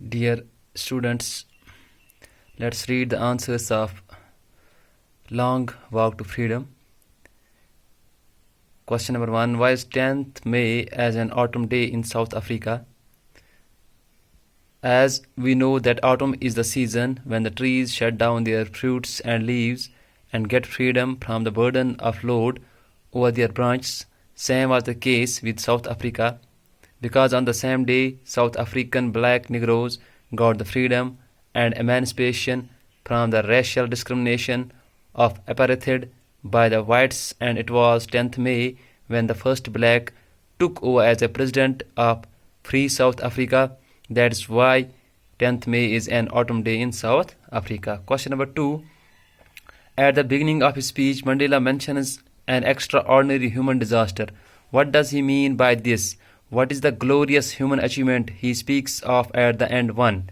Dear students, let's read the answers of Long Walk to Freedom. Question number 1. Why is 10th May as an autumn day in South Africa? As we know that autumn is the season when the trees shed down their fruits and leaves and get freedom from the burden of load over their branches, same was the case with South Africa, because on the same day South African black Negroes got the freedom and emancipation from the racial discrimination of apartheid by the whites, and it was 10th May when the first black took over as a president of Free South Africa. That's why 10th May is an autumn day in South Africa. Question number 2. At the beginning of his speech, Mandela mentions an extraordinary human disaster. What does he mean by this? What is the glorious human achievement he speaks of at the end? 1.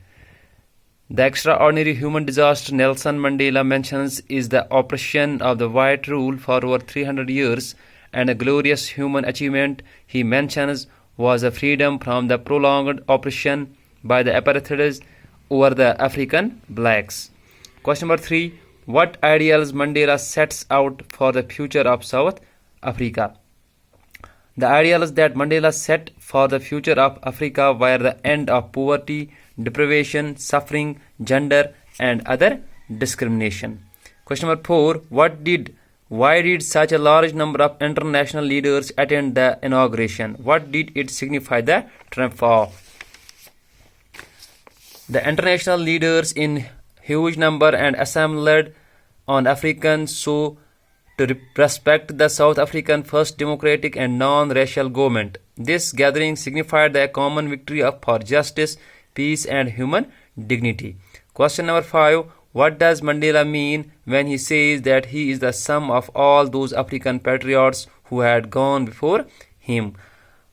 The extraordinary human disaster Nelson Mandela mentions is the oppression of the white rule for over 300 years, and the glorious human achievement he mentions was the freedom from the prolonged oppression by the apartheidists over the African blacks. Question number 3. What ideals Mandela sets out for the future of South Africa? The ideals that Mandela set for the future of Africa were the end of poverty, deprivation, suffering, gender, and other discrimination. Question number 4. Why did such a large number of international leaders attend the inauguration? What did it signify the triumph of? The international leaders in huge number and assembled on African so to respect the South African first democratic and non-racial government. This gathering signified the common victory for justice, peace, and human dignity. Question number 5. What does Mandela mean when he says that he is the sum of all those African patriots who had gone before him?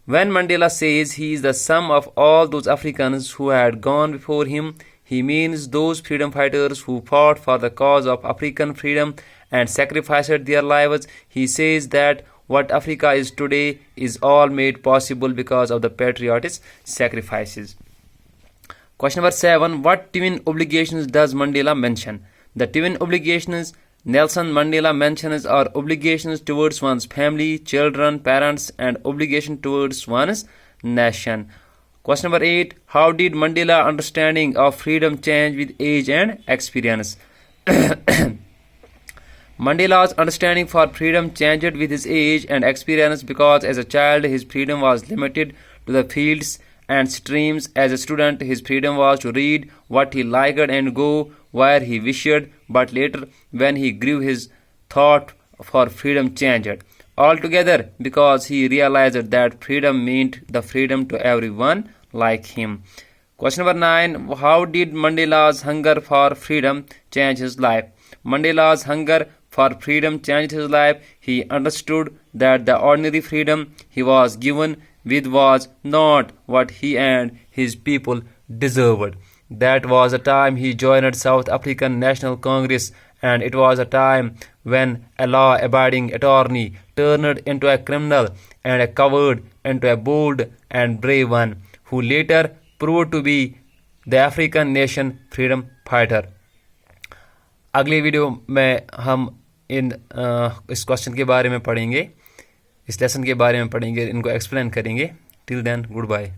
When Mandela says he is the sum of all those Africans who had gone before him, he means those freedom fighters who fought for the cause of African freedom and sacrificed their lives. He says that what Africa is today is all made possible because of the patriotic sacrifices. Question number 7. What twin obligations does Mandela mention? The twin obligations Nelson Mandela mentions are obligations towards one's family, children, parents, and obligation towards one's nation. Question number 8. How did Mandela's understanding of freedom change with age and experience? Mandela's understanding for freedom changed with his age and experience because as a child his freedom was limited to the fields and streams. As a student his freedom was to read what he liked and go where he wished, but later when he grew his thought for freedom changed altogether because he realized that freedom meant the freedom to everyone like him. Question number 9. How did Mandela's hunger for freedom change his life? Mandela's hunger for freedom changed his life. He understood that the ordinary freedom he was given with was not what he and his people deserved. That was the time he joined South African National Congress, and it was a time when a law-abiding attorney turned into a criminal and a coward into a bold and brave one, who later proved to be the African nation freedom fighter. अगली video में हम इस question के बारे में पढ़ेंगे, इस lesson के बारे में पढ़ेंगे, इनको एक्सप्लेन करेंगे. Till then, good bye.